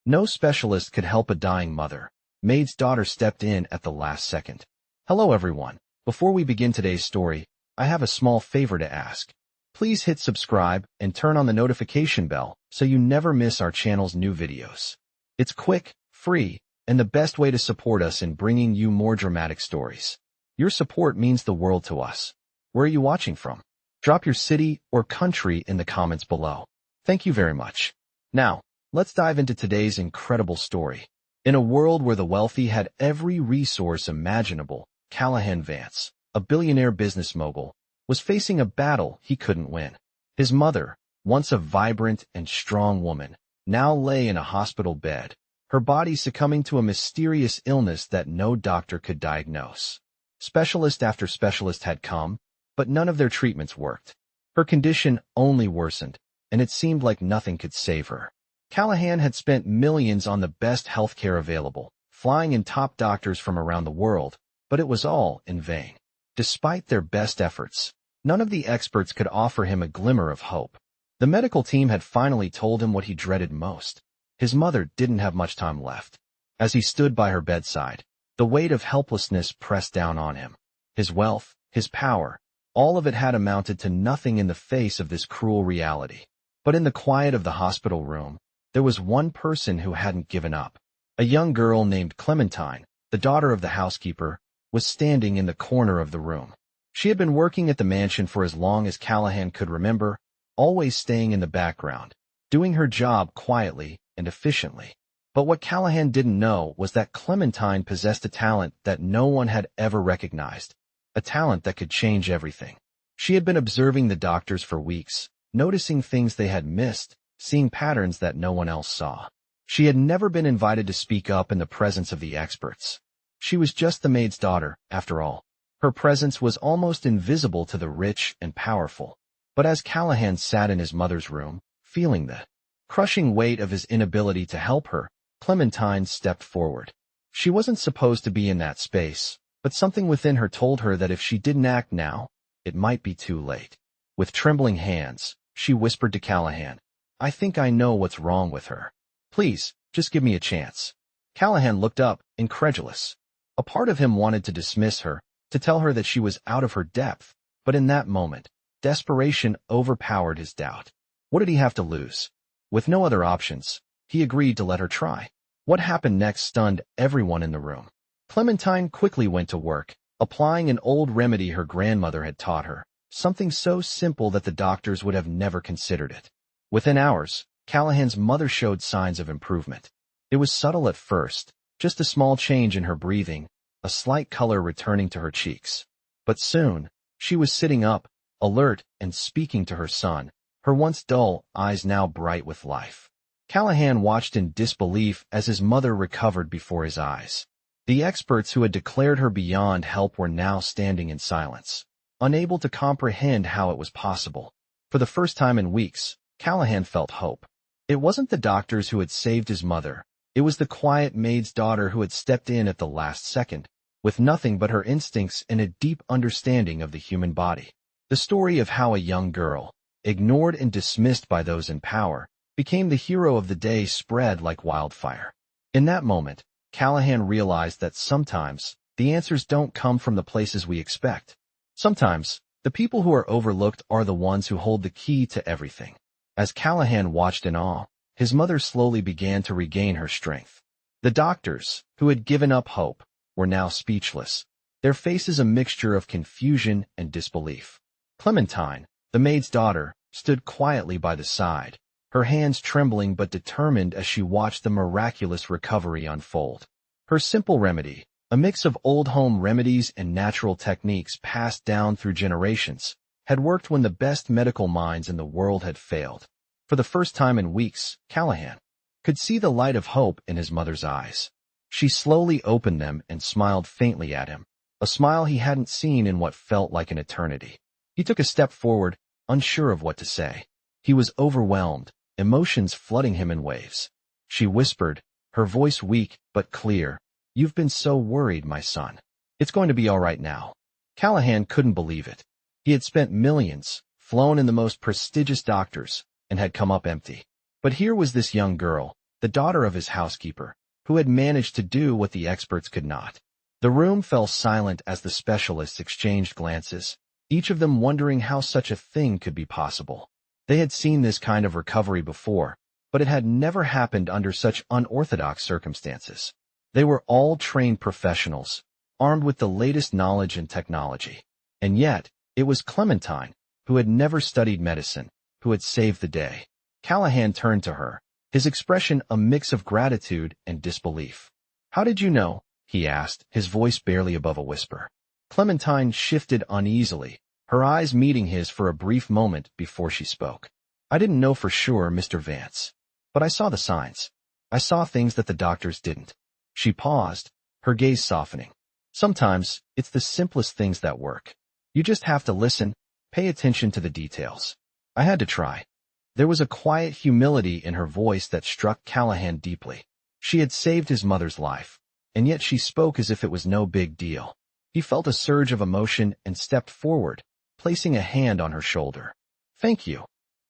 No specialist could help a dying mother. Maid's daughter stepped in at the last second. Hello everyone. Before we begin today's story, I have a small favor to ask. Please hit subscribe and turn on the notification bell so you never miss our channel's new videos. It's quick, free, and the best way to support us in bringing you more dramatic stories. Your support means the world to us. Where are you watching from? Drop your city or country in the comments below. Thank you very much. Now, let's dive into today's incredible story. In a world where the wealthy had every resource imaginable, Callahan Vance, a billionaire business mogul, was facing a battle he couldn't win. His mother, once a vibrant and strong woman, now lay in a hospital bed, her body succumbing to a mysterious illness that no doctor could diagnose. Specialist after specialist had come, but none of their treatments worked. Her condition only worsened, and it seemed like nothing could save her. Callahan had spent millions on the best healthcare available, flying in top doctors from around the world, but it was all in vain. Despite their best efforts, none of the experts could offer him a glimmer of hope. The medical team had finally told him what he dreaded most. His mother didn't have much time left. As he stood by her bedside, the weight of helplessness pressed down on him. His wealth, his power, all of it had amounted to nothing in the face of this cruel reality. But in the quiet of the hospital room, there was one person who hadn't given up. A young girl named Clementine, the daughter of the housekeeper, was standing in the corner of the room. She had been working at the mansion for as long as Callahan could remember, always staying in the background, doing her job quietly and efficiently. But what Callahan didn't know was that Clementine possessed a talent that no one had ever recognized, a talent that could change everything. She had been observing the doctors for weeks, noticing things they had missed, seeing patterns that no one else saw. She had never been invited to speak up in the presence of the experts. She was just the maid's daughter, after all. Her presence was almost invisible to the rich and powerful. But as Callahan sat in his mother's room, feeling the crushing weight of his inability to help her, Clementine stepped forward. She wasn't supposed to be in that space, but something within her told her that if she didn't act now, it might be too late. With trembling hands, she whispered to Callahan, "I think I know what's wrong with her. Please, just give me a chance." Callahan looked up, incredulous. A part of him wanted to dismiss her, to tell her that she was out of her depth, but in that moment, desperation overpowered his doubt. What did he have to lose? With no other options, he agreed to let her try. What happened next stunned everyone in the room. Clementine quickly went to work, applying an old remedy her grandmother had taught her, something so simple that the doctors would have never considered it. Within hours, Callahan's mother showed signs of improvement. It was subtle at first, just a small change in her breathing, a slight color returning to her cheeks. But soon, she was sitting up, alert and speaking to her son, her once dull eyes now bright with life. Callahan watched in disbelief as his mother recovered before his eyes. The experts who had declared her beyond help were now standing in silence, unable to comprehend how it was possible. For the first time in weeks, Callahan felt hope. It wasn't the doctors who had saved his mother. It was the quiet maid's daughter who had stepped in at the last second, with nothing but her instincts and a deep understanding of the human body. The story of how a young girl, ignored and dismissed by those in power, became the hero of the day spread like wildfire. In that moment, Callahan realized that sometimes the answers don't come from the places we expect. Sometimes, the people who are overlooked are the ones who hold the key to everything. As Callahan watched in awe, his mother slowly began to regain her strength. The doctors, who had given up hope, were now speechless, their faces a mixture of confusion and disbelief. Clementine, the maid's daughter, stood quietly by the side, her hands trembling but determined as she watched the miraculous recovery unfold. Her simple remedy, a mix of old home remedies and natural techniques passed down through generations, had worked when the best medical minds in the world had failed. For the first time in weeks, Callahan could see the light of hope in his mother's eyes. She slowly opened them and smiled faintly at him, a smile he hadn't seen in what felt like an eternity. He took a step forward, unsure of what to say. He was overwhelmed, emotions flooding him in waves. She whispered, her voice weak but clear, "You've been so worried, my son. It's going to be all right now." Callahan couldn't believe it. He had spent millions, flown in the most prestigious doctors, and had come up empty. But here was this young girl, the daughter of his housekeeper, who had managed to do what the experts could not. The room fell silent as the specialists exchanged glances, each of them wondering how such a thing could be possible. They had seen this kind of recovery before, but it had never happened under such unorthodox circumstances. They were all trained professionals, armed with the latest knowledge and technology. And yet, it was Clementine, who had never studied medicine, who had saved the day. Callahan turned to her, his expression a mix of gratitude and disbelief. "How did you know?" he asked, his voice barely above a whisper. Clementine shifted uneasily, her eyes meeting his for a brief moment before she spoke. "I didn't know for sure, Mr. Vance. But I saw the signs. I saw things that the doctors didn't." She paused, her gaze softening. "Sometimes, it's the simplest things that work. You just have to listen, pay attention to the details." I had to try. There was a quiet humility in her voice that struck Callahan deeply. She had saved his mother's life, and yet she spoke as if it was no big deal. He felt a surge of emotion and stepped forward, placing a hand on her shoulder. "Thank you,"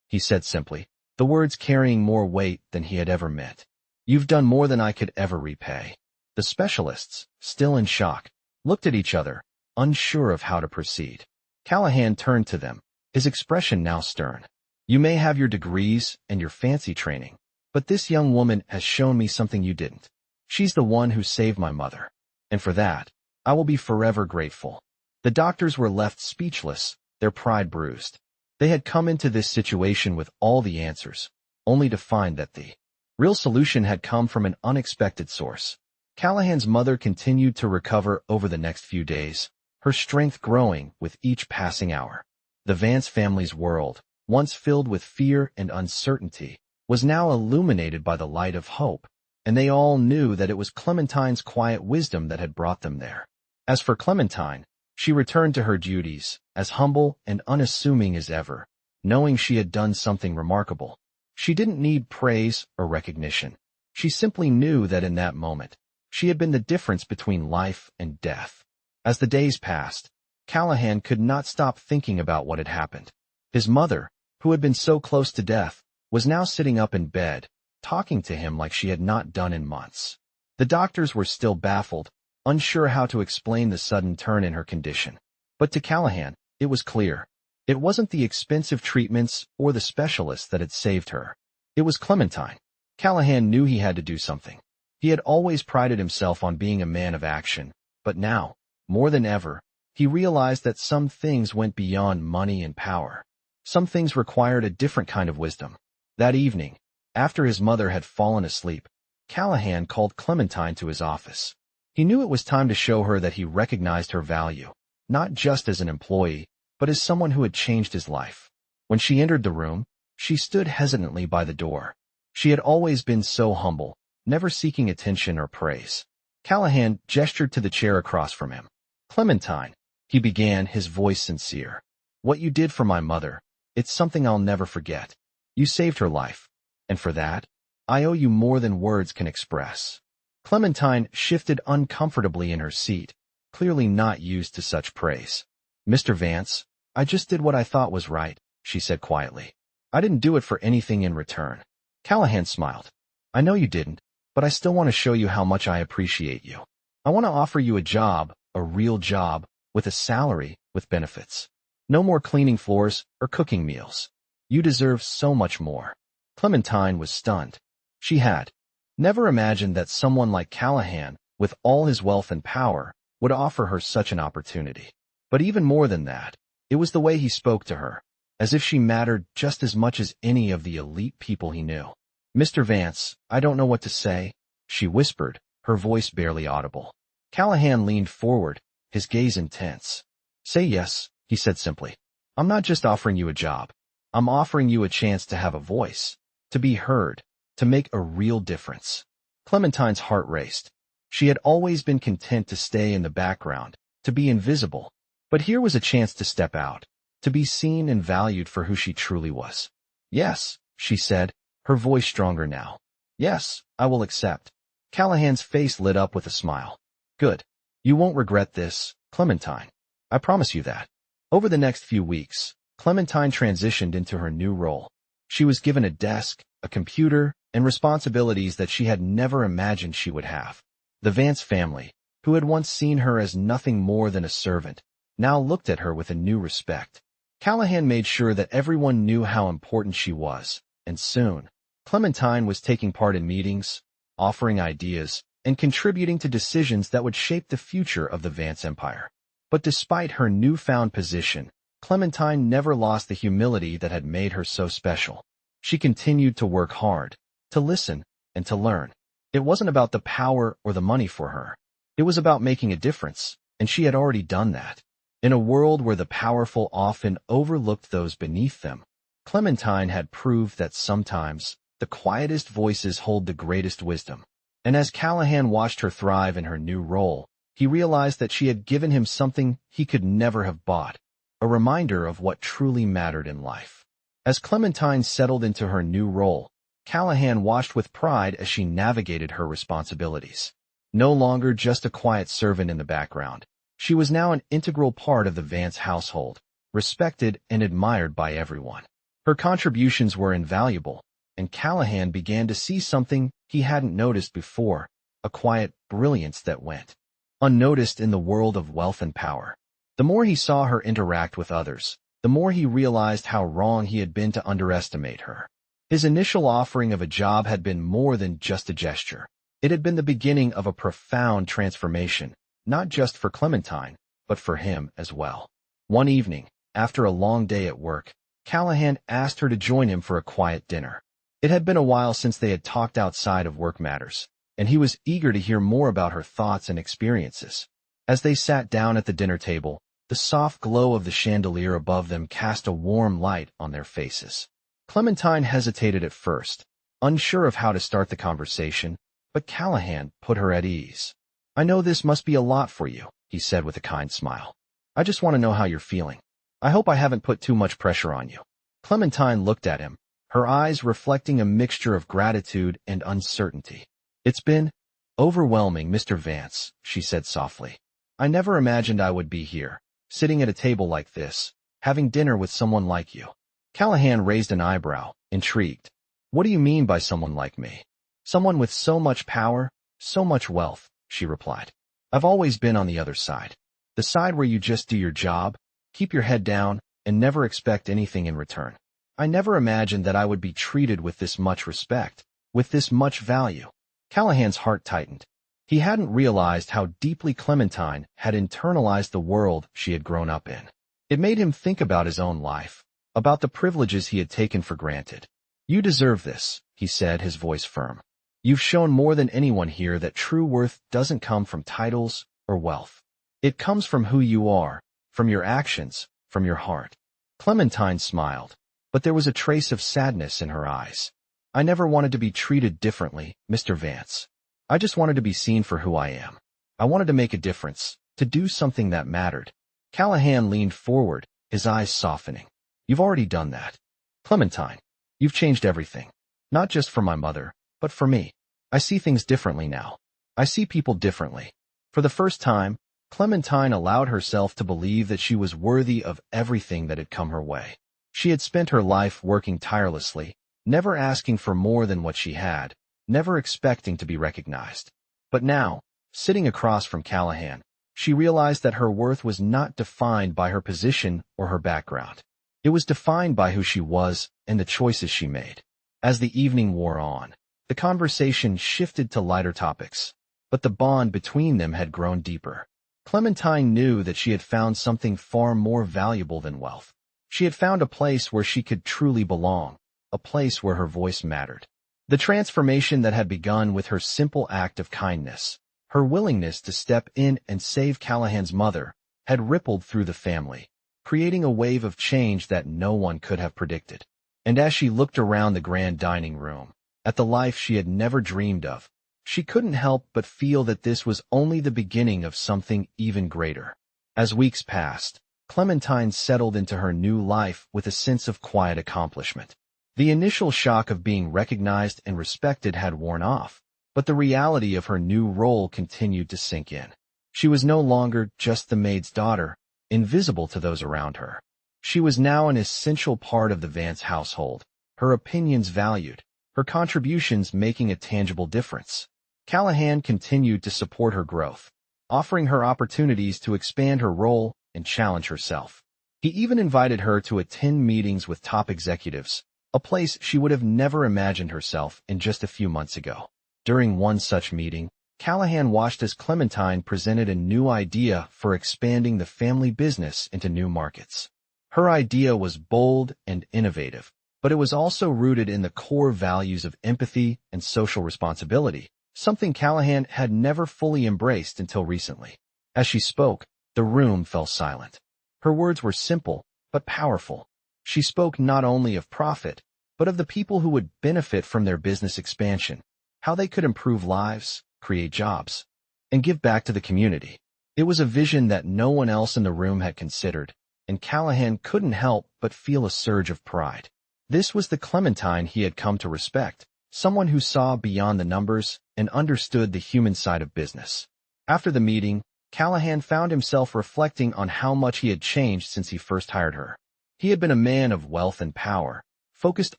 he said simply, the words carrying more weight than he had ever meant. "You've done more than I could ever repay." The specialists, still in shock, looked at each other, unsure of how to proceed. Callahan turned to them, his expression now stern. "You may have your degrees and your fancy training, but this young woman has shown me something you didn't. She's the one who saved my mother, and for that, I will be forever grateful." The doctors were left speechless, their pride bruised. They had come into this situation with all the answers, only to find that the real solution had come from an unexpected source. Callahan's mother continued to recover over the next few days, her strength growing with each passing hour. The Vance family's world, once filled with fear and uncertainty, was now illuminated by the light of hope, and they all knew that it was Clementine's quiet wisdom that had brought them there. As for Clementine, she returned to her duties, as humble and unassuming as ever, knowing she had done something remarkable. She didn't need praise or recognition. She simply knew that in that moment, she had been the difference between life and death. As the days passed, Callahan could not stop thinking about what had happened. His mother, who had been so close to death, was now sitting up in bed, talking to him like she had not done in months. The doctors were still baffled, unsure how to explain the sudden turn in her condition. But to Callahan, it was clear. It wasn't the expensive treatments or the specialists that had saved her. It was Clementine. Callahan knew he had to do something. He had always prided himself on being a man of action, but now, more than ever, he realized that some things went beyond money and power. Some things required a different kind of wisdom. That evening, after his mother had fallen asleep, Callahan called Clementine to his office. He knew it was time to show her that he recognized her value, not just as an employee, but as someone who had changed his life. When she entered the room, she stood hesitantly by the door. She had always been so humble, never seeking attention or praise. Callahan gestured to the chair across from him. "Clementine," he began, his voice sincere. "What you did for my mother, it's something I'll never forget. You saved her life, and for that, I owe you more than words can express." Clementine shifted uncomfortably in her seat, clearly not used to such praise. "Mr. Vance, I just did what I thought was right," she said quietly. "I didn't do it for anything in return." Callahan smiled. "I know you didn't, but I still want to show you how much I appreciate you. I want to offer you a job, a real job, with a salary, with benefits. No more cleaning floors or cooking meals. You deserve so much more." Clementine was stunned. She had never imagined that someone like Callahan, with all his wealth and power, would offer her such an opportunity. But even more than that, it was the way he spoke to her, as if she mattered just as much as any of the elite people he knew. "Mr. Vance, I don't know what to say," she whispered, her voice barely audible. Callahan leaned forward, his gaze intense. "Say yes," he said simply. "I'm not just offering you a job. I'm offering you a chance to have a voice, to be heard, to make a real difference." Clementine's heart raced. She had always been content to stay in the background, to be invisible. But here was a chance to step out, to be seen and valued for who she truly was. "Yes," she said, her voice stronger now. "Yes, I will accept." Callahan's face lit up with a smile. "Good. You won't regret this, Clementine. I promise you that." Over the next few weeks, Clementine transitioned into her new role. She was given a desk, a computer, and responsibilities that she had never imagined she would have. The Vance family, who had once seen her as nothing more than a servant, now looked at her with a new respect. Callahan made sure that everyone knew how important she was, and soon, Clementine was taking part in meetings, offering ideas, and contributing to decisions that would shape the future of the Vance empire. But despite her newfound position, Clementine never lost the humility that had made her so special. She continued to work hard, to listen, and to learn. It wasn't about the power or the money for her. It was about making a difference, and she had already done that. In a world where the powerful often overlooked those beneath them, Clementine had proved that sometimes the quietest voices hold the greatest wisdom. And as Callahan watched her thrive in her new role, he realized that she had given him something he could never have bought, a reminder of what truly mattered in life. As Clementine settled into her new role, Callahan watched with pride as she navigated her responsibilities. No longer just a quiet servant in the background, she was now an integral part of the Vance household, respected and admired by everyone. Her contributions were invaluable, and Callahan began to see something he hadn't noticed before, a quiet brilliance that went unnoticed in the world of wealth and power. The more he saw her interact with others, the more he realized how wrong he had been to underestimate her. His initial offering of a job had been more than just a gesture. It had been the beginning of a profound transformation, not just for Clementine, but for him as well. One evening, after a long day at work, Callahan asked her to join him for a quiet dinner. It had been a while since they had talked outside of work matters, and he was eager to hear more about her thoughts and experiences. As they sat down at the dinner table, the soft glow of the chandelier above them cast a warm light on their faces. Clementine hesitated at first, unsure of how to start the conversation, but Callahan put her at ease. "I know this must be a lot for you," he said with a kind smile. "I just want to know how you're feeling. I hope I haven't put too much pressure on you." Clementine looked at him, her eyes reflecting a mixture of gratitude and uncertainty. "It's been overwhelming, Mr. Vance," she said softly. "I never imagined I would be here, sitting at a table like this, having dinner with someone like you." Callahan raised an eyebrow, intrigued. "What do you mean by someone like me?" "Someone with so much power, so much wealth," she replied. "I've always been on the other side. The side where you just do your job, keep your head down, and never expect anything in return. I never imagined that I would be treated with this much respect, with this much value." Callahan's heart tightened. He hadn't realized how deeply Clementine had internalized the world she had grown up in. It made him think about his own life, about the privileges he had taken for granted. "You deserve this," he said, his voice firm. "You've shown more than anyone here that true worth doesn't come from titles or wealth. It comes from who you are, from your actions, from your heart." Clementine smiled, but there was a trace of sadness in her eyes. "I never wanted to be treated differently, Mr. Vance. I just wanted to be seen for who I am. I wanted to make a difference, to do something that mattered." Callahan leaned forward, his eyes softening. "You've already done that. Clementine, you've changed everything. Not just for my mother, but for me. I see things differently now. I see people differently." For the first time, Clementine allowed herself to believe that she was worthy of everything that had come her way. She had spent her life working tirelessly, never asking for more than what she had, never expecting to be recognized. But now, sitting across from Callahan, she realized that her worth was not defined by her position or her background. It was defined by who she was and the choices she made. As the evening wore on, the conversation shifted to lighter topics, but the bond between them had grown deeper. Clementine knew that she had found something far more valuable than wealth. She had found a place where she could truly belong, a place where her voice mattered. The transformation that had begun with her simple act of kindness, her willingness to step in and save Callahan's mother, had rippled through the family, creating a wave of change that no one could have predicted. And as she looked around the grand dining room, at the life she had never dreamed of, she couldn't help but feel that this was only the beginning of something even greater. As weeks passed, Clementine settled into her new life with a sense of quiet accomplishment. The initial shock of being recognized and respected had worn off, but the reality of her new role continued to sink in. She was no longer just the maid's daughter, invisible to those around her. She was now an essential part of the Vance household, her opinions valued, her contributions making a tangible difference. Callahan continued to support her growth, offering her opportunities to expand her role and challenge herself. He even invited her to attend meetings with top executives, a place she would have never imagined herself in just a few months ago. During one such meeting, Callahan watched as Clementine presented a new idea for expanding the family business into new markets. Her idea was bold and innovative, but it was also rooted in the core values of empathy and social responsibility, something Callahan had never fully embraced until recently. As she spoke, the room fell silent. Her words were simple, but powerful. She spoke not only of profit, but of the people who would benefit from their business expansion, how they could improve lives, create jobs, and give back to the community. It was a vision that no one else in the room had considered, and Callahan couldn't help but feel a surge of pride. This was the Clementine he had come to respect, someone who saw beyond the numbers and understood the human side of business. After the meeting, Callahan found himself reflecting on how much he had changed since he first hired her. He had been a man of wealth and power, focused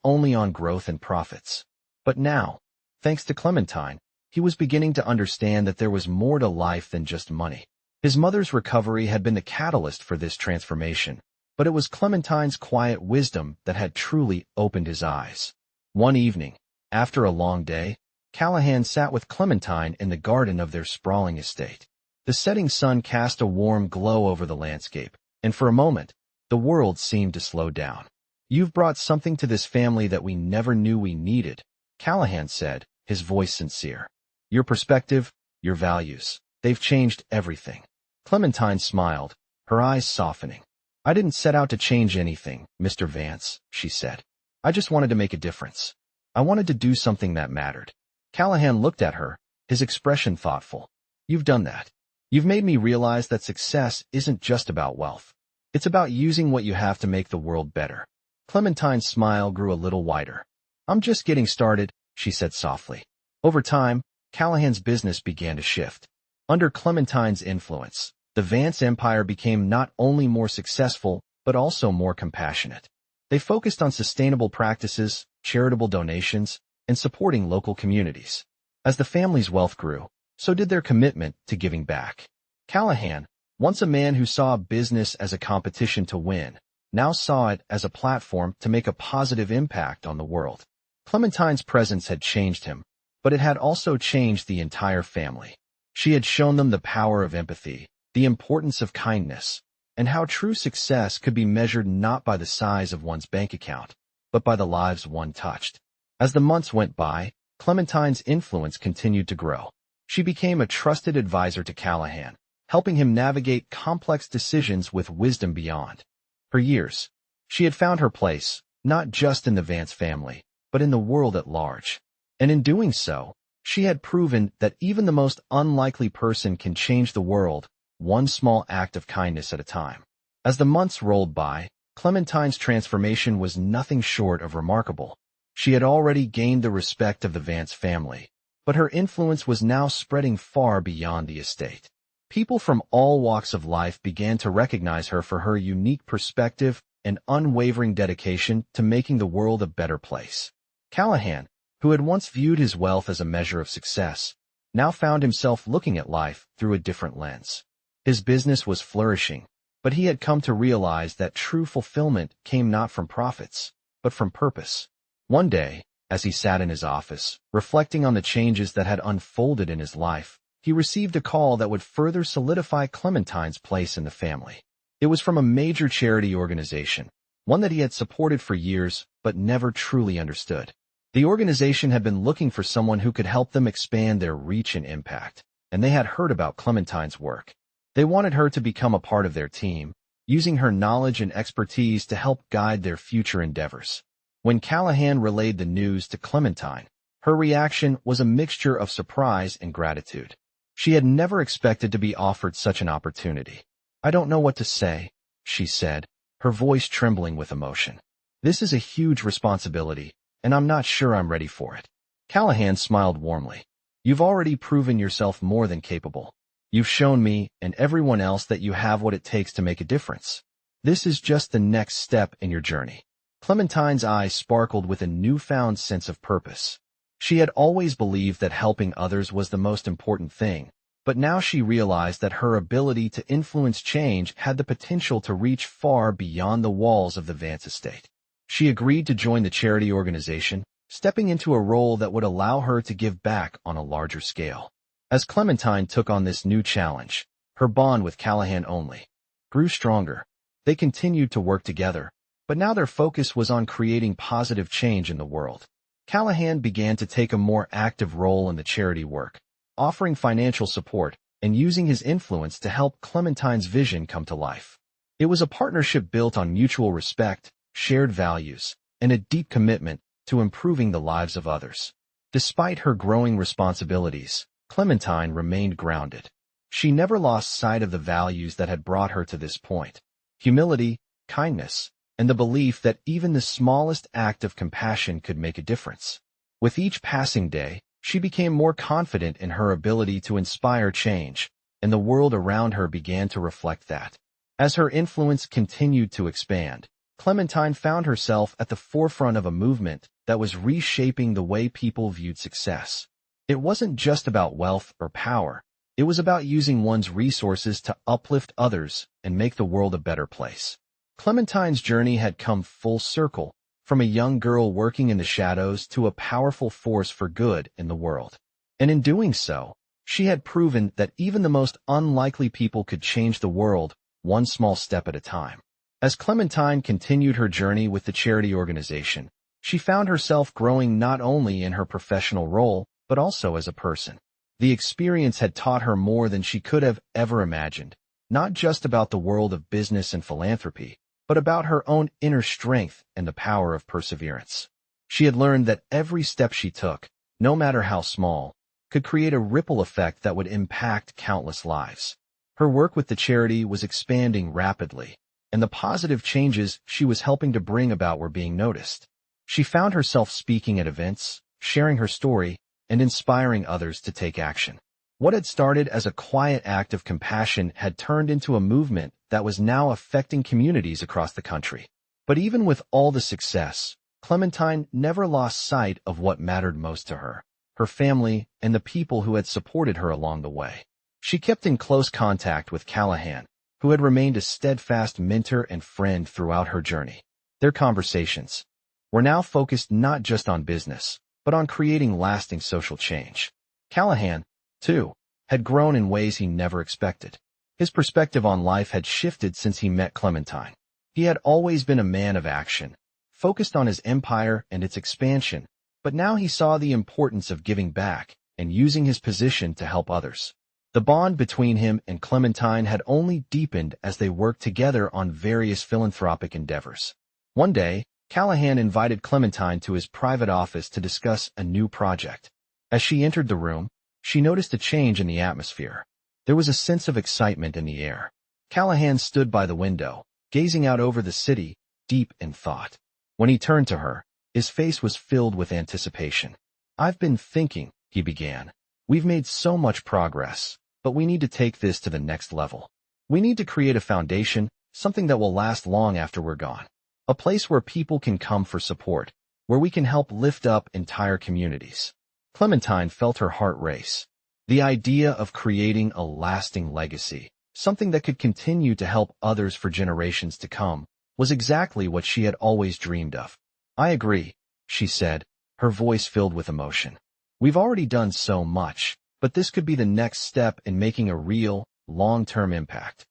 only on growth and profits. But now, thanks to Clementine, he was beginning to understand that there was more to life than just money. His mother's recovery had been the catalyst for this transformation, but it was Clementine's quiet wisdom that had truly opened his eyes. One evening, after a long day, Callahan sat with Clementine in the garden of their sprawling estate. The setting sun cast a warm glow over the landscape, and for a moment, the world seemed to slow down. "You've brought something to this family that we never knew we needed," Callahan said, his voice sincere. "Your perspective, your values, they've changed everything." Clementine smiled, her eyes softening. "I didn't set out to change anything, Mr. Vance," she said. "I just wanted to make a difference. I wanted to do something that mattered." Callahan looked at her, his expression thoughtful. "You've done that. You've made me realize that success isn't just about wealth. It's about using what you have to make the world better." Clementine's smile grew a little wider. "I'm just getting started," she said softly. Over time, Callahan's business began to shift. Under Clementine's influence, the Vance empire became not only more successful, but also more compassionate. They focused on sustainable practices, charitable donations, and supporting local communities. As the family's wealth grew, so did their commitment to giving back. Callahan, once a man who saw business as a competition to win, now saw it as a platform to make a positive impact on the world. Clementine's presence had changed him, but it had also changed the entire family. She had shown them the power of empathy, the importance of kindness, and how true success could be measured not by the size of one's bank account, but by the lives one touched. As the months went by, Clementine's influence continued to grow. She became a trusted advisor to Callahan, helping him navigate complex decisions with wisdom beyond. For years, she had found her place, not just in the Vance family, but in the world at large. And in doing so, she had proven that even the most unlikely person can change the world, one small act of kindness at a time. As the months rolled by, Clementine's transformation was nothing short of remarkable. She had already gained the respect of the Vance family, but her influence was now spreading far beyond the estate. People from all walks of life began to recognize her for her unique perspective and unwavering dedication to making the world a better place. Callahan, who had once viewed his wealth as a measure of success, now found himself looking at life through a different lens. His business was flourishing, but he had come to realize that true fulfillment came not from profits, but from purpose. One day, as he sat in his office, reflecting on the changes that had unfolded in his life, he received a call that would further solidify Clementine's place in the family. It was from a major charity organization, one that he had supported for years but never truly understood. The organization had been looking for someone who could help them expand their reach and impact, and they had heard about Clementine's work. They wanted her to become a part of their team, using her knowledge and expertise to help guide their future endeavors. When Callahan relayed the news to Clementine, her reaction was a mixture of surprise and gratitude. She had never expected to be offered such an opportunity. "I don't know what to say," she said, her voice trembling with emotion. "This is a huge responsibility, and I'm not sure I'm ready for it." Callahan smiled warmly. "You've already proven yourself more than capable. You've shown me and everyone else that you have what it takes to make a difference. This is just the next step in your journey." Clementine's eyes sparkled with a newfound sense of purpose. She had always believed that helping others was the most important thing, but now she realized that her ability to influence change had the potential to reach far beyond the walls of the Vance estate. She agreed to join the charity organization, stepping into a role that would allow her to give back on a larger scale. As Clementine took on this new challenge, her bond with Callahan only grew stronger. They continued to work together, but now their focus was on creating positive change in the world. Callahan began to take a more active role in the charity work, offering financial support and using his influence to help Clementine's vision come to life. It was a partnership built on mutual respect, shared values, and a deep commitment to improving the lives of others. Despite her growing responsibilities, Clementine remained grounded. She never lost sight of the values that had brought her to this point: humility, kindness, and the belief that even the smallest act of compassion could make a difference. With each passing day, she became more confident in her ability to inspire change, and the world around her began to reflect that. As her influence continued to expand, Clementine found herself at the forefront of a movement that was reshaping the way people viewed success. It wasn't just about wealth or power. It was about using one's resources to uplift others and make the world a better place. Clementine's journey had come full circle, from a young girl working in the shadows to a powerful force for good in the world. And in doing so, she had proven that even the most unlikely people could change the world, one small step at a time. As Clementine continued her journey with the charity organization, she found herself growing not only in her professional role, but also as a person. The experience had taught her more than she could have ever imagined, not just about the world of business and philanthropy, but about her own inner strength and the power of perseverance. She had learned that every step she took, no matter how small, could create a ripple effect that would impact countless lives. Her work with the charity was expanding rapidly, and the positive changes she was helping to bring about were being noticed. She found herself speaking at events, sharing her story, and inspiring others to take action. What had started as a quiet act of compassion had turned into a movement that was now affecting communities across the country. But even with all the success, Clementine never lost sight of what mattered most to her: her family and the people who had supported her along the way. She kept in close contact with Callahan, who had remained a steadfast mentor and friend throughout her journey. Their conversations were now focused not just on business, but on creating lasting social change. Callahan, too, had grown in ways he never expected. His perspective on life had shifted since he met Clementine. He had always been a man of action, focused on his empire and its expansion, but now he saw the importance of giving back and using his position to help others. The bond between him and Clementine had only deepened as they worked together on various philanthropic endeavors. One day, Callahan invited Clementine to his private office to discuss a new project. As she entered the room, she noticed a change in the atmosphere. There was a sense of excitement in the air. Callahan stood by the window, gazing out over the city, deep in thought. When he turned to her, his face was filled with anticipation. "I've been thinking," he began. "We've made so much progress, but we need to take this to the next level. We need to create a foundation, something that will last long after we're gone. A place where people can come for support, where we can help lift up entire communities." Clementine felt her heart race. The idea of creating a lasting legacy, something that could continue to help others for generations to come, was exactly what she had always dreamed of. "I agree," she said, her voice filled with emotion. "We've already done so much, but this could be the next step in making a real, long-term impact."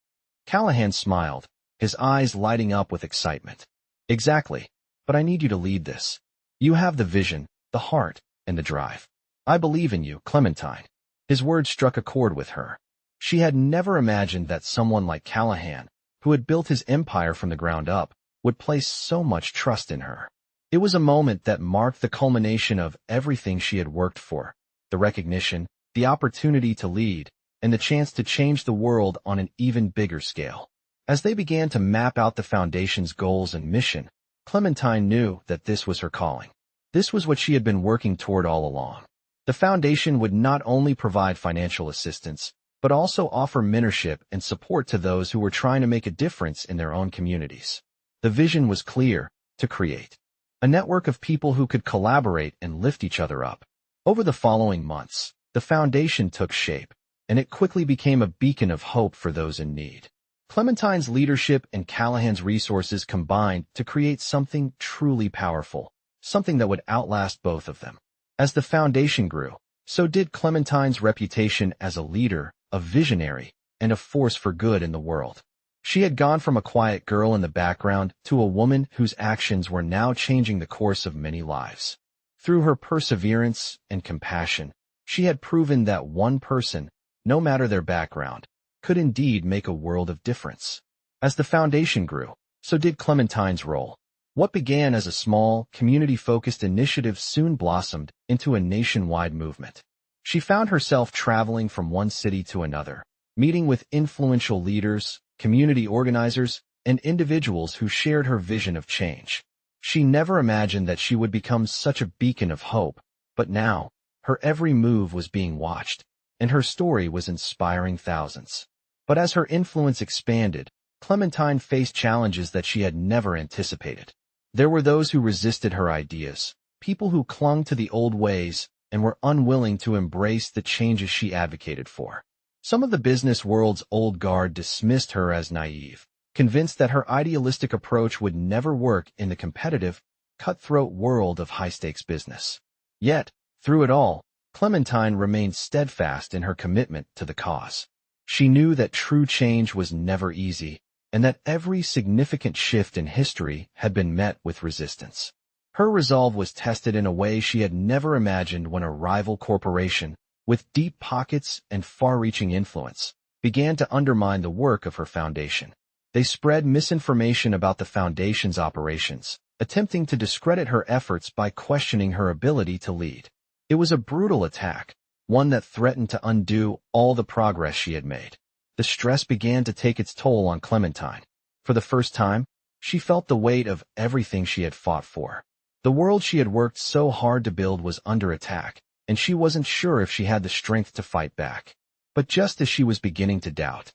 Callahan smiled, his eyes lighting up with excitement. "Exactly, but I need you to lead this. You have the vision, the heart, and the drive. I believe in you, Clementine." His words struck a chord with her. She had never imagined that someone like Callahan, who had built his empire from the ground up, would place so much trust in her. It was a moment that marked the culmination of everything she had worked for: the recognition, the opportunity to lead, and the chance to change the world on an even bigger scale. As they began to map out the foundation's goals and mission, Clementine knew that this was her calling. This was what she had been working toward all along. The foundation would not only provide financial assistance, but also offer mentorship and support to those who were trying to make a difference in their own communities. The vision was clear: to create a network of people who could collaborate and lift each other up. Over the following months, the foundation took shape, and it quickly became a beacon of hope for those in need. Clementine's leadership and Callahan's resources combined to create something truly powerful, something that would outlast both of them. As the foundation grew, so did Clementine's reputation as a leader, a visionary, and a force for good in the world. She had gone from a quiet girl in the background to a woman whose actions were now changing the course of many lives. Through her perseverance and compassion, she had proven that one person, no matter their background, could indeed make a world of difference. As the foundation grew, so did Clementine's role. What began as a small, community-focused initiative soon blossomed into a nationwide movement. She found herself traveling from one city to another, meeting with influential leaders, community organizers, and individuals who shared her vision of change. She never imagined that she would become such a beacon of hope, but now, her every move was being watched, and her story was inspiring thousands. But as her influence expanded, Clementine faced challenges that she had never anticipated. There were those who resisted her ideas, people who clung to the old ways and were unwilling to embrace the changes she advocated for. Some of the business world's old guard dismissed her as naive, convinced that her idealistic approach would never work in the competitive, cutthroat world of high-stakes business. Yet, through it all, Clementine remained steadfast in her commitment to the cause. She knew that true change was never easy, and that every significant shift in history had been met with resistance. Her resolve was tested in a way she had never imagined when a rival corporation, with deep pockets and far-reaching influence, began to undermine the work of her foundation. They spread misinformation about the foundation's operations, attempting to discredit her efforts by questioning her ability to lead. It was a brutal attack, one that threatened to undo all the progress she had made. The stress began to take its toll on Clementine. For the first time, she felt the weight of everything she had fought for. The world she had worked so hard to build was under attack, and she wasn't sure if she had the strength to fight back. But just as she was beginning to doubt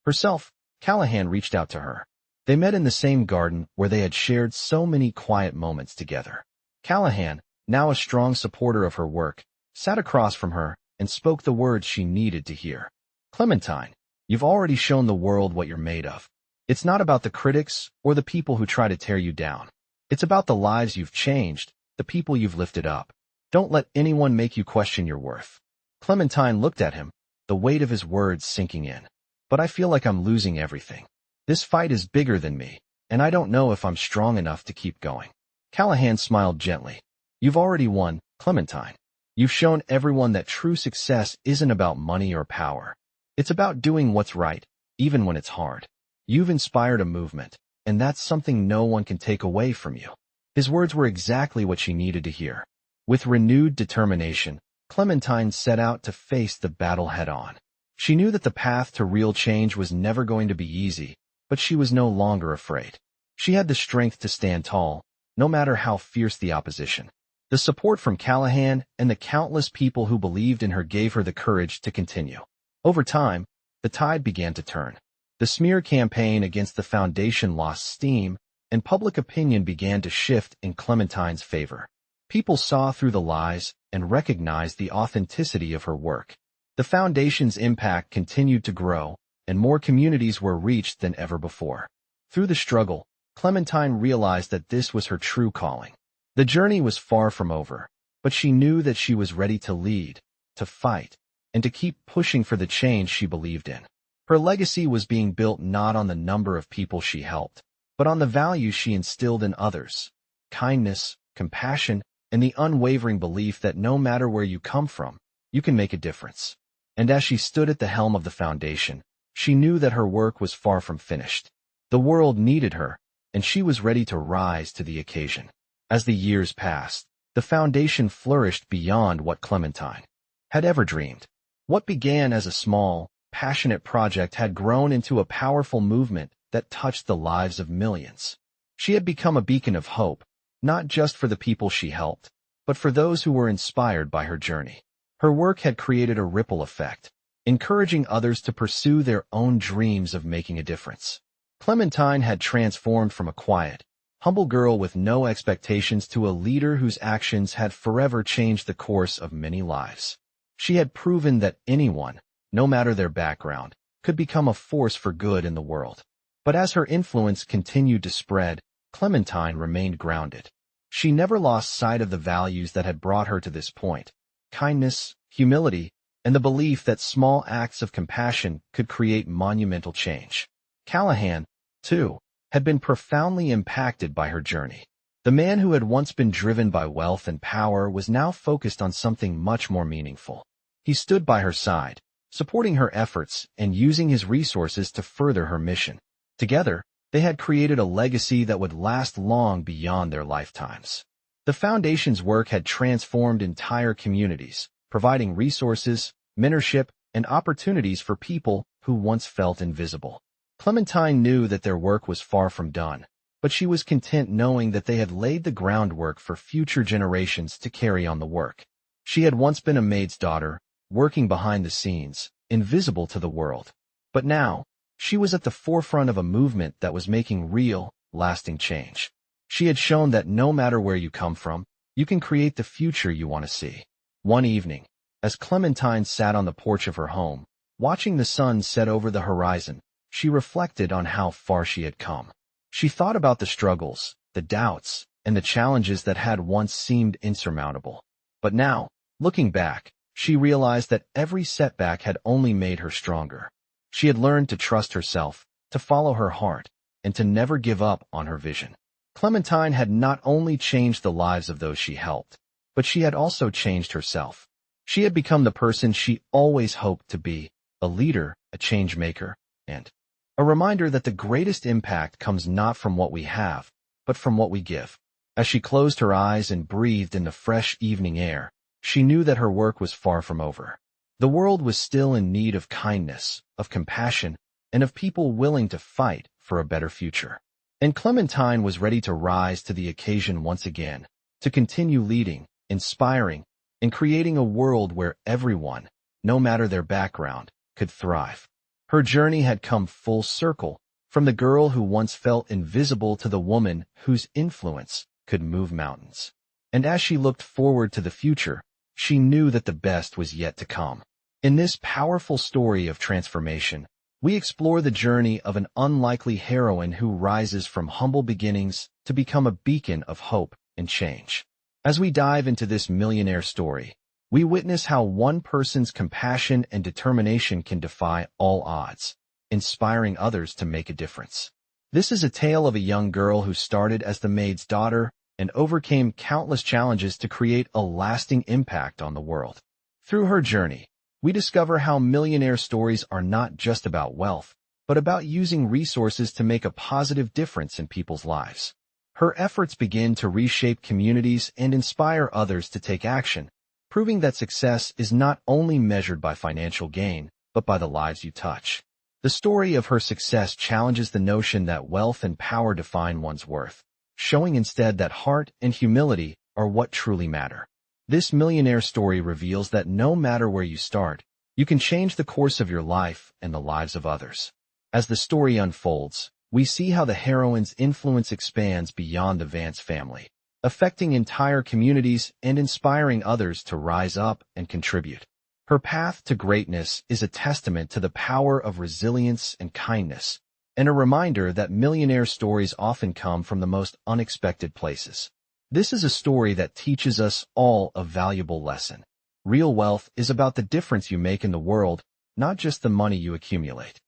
herself, Callahan reached out to her. They met in the same garden where they had shared so many quiet moments together. Callahan, now a strong supporter of her work, sat across from her and spoke the words she needed to hear. "Clementine, you've already shown the world what you're made of. It's not about the critics or the people who try to tear you down. It's about the lives you've changed, the people you've lifted up. Don't let anyone make you question your worth." Clementine looked at him, the weight of his words sinking in. "But I feel like I'm losing everything. This fight is bigger than me, and I don't know if I'm strong enough to keep going." Callahan smiled gently. "You've already won, Clementine. You've shown everyone that true success isn't about money or power. It's about doing what's right, even when it's hard. You've inspired a movement, and that's something no one can take away from you." His words were exactly what she needed to hear. With renewed determination, Clementine set out to face the battle head-on. She knew that the path to real change was never going to be easy, but she was no longer afraid. She had the strength to stand tall, no matter how fierce the opposition. The support from Callahan and the countless people who believed in her gave her the courage to continue. Over time, the tide began to turn. The smear campaign against the foundation lost steam, and public opinion began to shift in Clementine's favor. People saw through the lies and recognized the authenticity of her work. The foundation's impact continued to grow, and more communities were reached than ever before. Through the struggle, Clementine realized that this was her true calling. The journey was far from over, but she knew that she was ready to lead, to fight, and to keep pushing for the change she believed in. Her legacy was being built not on the number of people she helped, but on the values she instilled in others: kindness, compassion, and the unwavering belief that no matter where you come from, you can make a difference. And as she stood at the helm of the foundation, she knew that her work was far from finished. The world needed her, and she was ready to rise to the occasion. As the years passed, the foundation flourished beyond what Clementine had ever dreamed. What began as a small, passionate project had grown into a powerful movement that touched the lives of millions. She had become a beacon of hope, not just for the people she helped, but for those who were inspired by her journey. Her work had created a ripple effect, encouraging others to pursue their own dreams of making a difference. Clementine had transformed from a quiet, humble girl with no expectations to a leader whose actions had forever changed the course of many lives. She had proven that anyone, no matter their background, could become a force for good in the world. But as her influence continued to spread, Clementine remained grounded. She never lost sight of the values that had brought her to this point: kindness, humility, and the belief that small acts of compassion could create monumental change. Callahan, too, had been profoundly impacted by her journey. The man who had once been driven by wealth and power was now focused on something much more meaningful. He stood by her side, supporting her efforts and using his resources to further her mission. Together, they had created a legacy that would last long beyond their lifetimes. The Foundation's work had transformed entire communities, providing resources, mentorship, and opportunities for people who once felt invisible. Clementine knew that their work was far from done, but she was content knowing that they had laid the groundwork for future generations to carry on the work. She had once been a maid's daughter, working behind the scenes, invisible to the world. But now, she was at the forefront of a movement that was making real, lasting change. She had shown that no matter where you come from, you can create the future you want to see. One evening, as Clementine sat on the porch of her home, watching the sun set over the horizon, she reflected on how far she had come. She thought about the struggles, the doubts, and the challenges that had once seemed insurmountable. But now, looking back, she realized that every setback had only made her stronger. She had learned to trust herself, to follow her heart, and to never give up on her vision. Clementine had not only changed the lives of those she helped, but she had also changed herself. She had become the person she always hoped to be: a leader, a change maker, and a reminder that the greatest impact comes not from what we have, but from what we give. As she closed her eyes and breathed in the fresh evening air, she knew that her work was far from over. The world was still in need of kindness, of compassion, and of people willing to fight for a better future. And Clementine was ready to rise to the occasion once again, to continue leading, inspiring, and creating a world where everyone, no matter their background, could thrive. Her journey had come full circle, from the girl who once felt invisible to the woman whose influence could move mountains. And as she looked forward to the future, she knew that the best was yet to come. In this powerful story of transformation, we explore the journey of an unlikely heroine who rises from humble beginnings to become a beacon of hope and change. As we dive into this millionaire story, we witness how one person's compassion and determination can defy all odds, inspiring others to make a difference. This is a tale of a young girl who started as the maid's daughter and overcame countless challenges to create a lasting impact on the world. Through her journey, we discover how millionaire stories are not just about wealth, but about using resources to make a positive difference in people's lives. Her efforts begin to reshape communities and inspire others to take action, proving that success is not only measured by financial gain, but by the lives you touch. The story of her success challenges the notion that wealth and power define one's worth, showing instead that heart and humility are what truly matter. This millionaire story reveals that no matter where you start, you can change the course of your life and the lives of others. As the story unfolds, we see how the heroine's influence expands beyond the Vance family, affecting entire communities and inspiring others to rise up and contribute. Her path to greatness is a testament to the power of resilience and kindness, and a reminder that millionaire stories often come from the most unexpected places. This is a story that teaches us all a valuable lesson. Real wealth is about the difference you make in the world, not just the money you accumulate.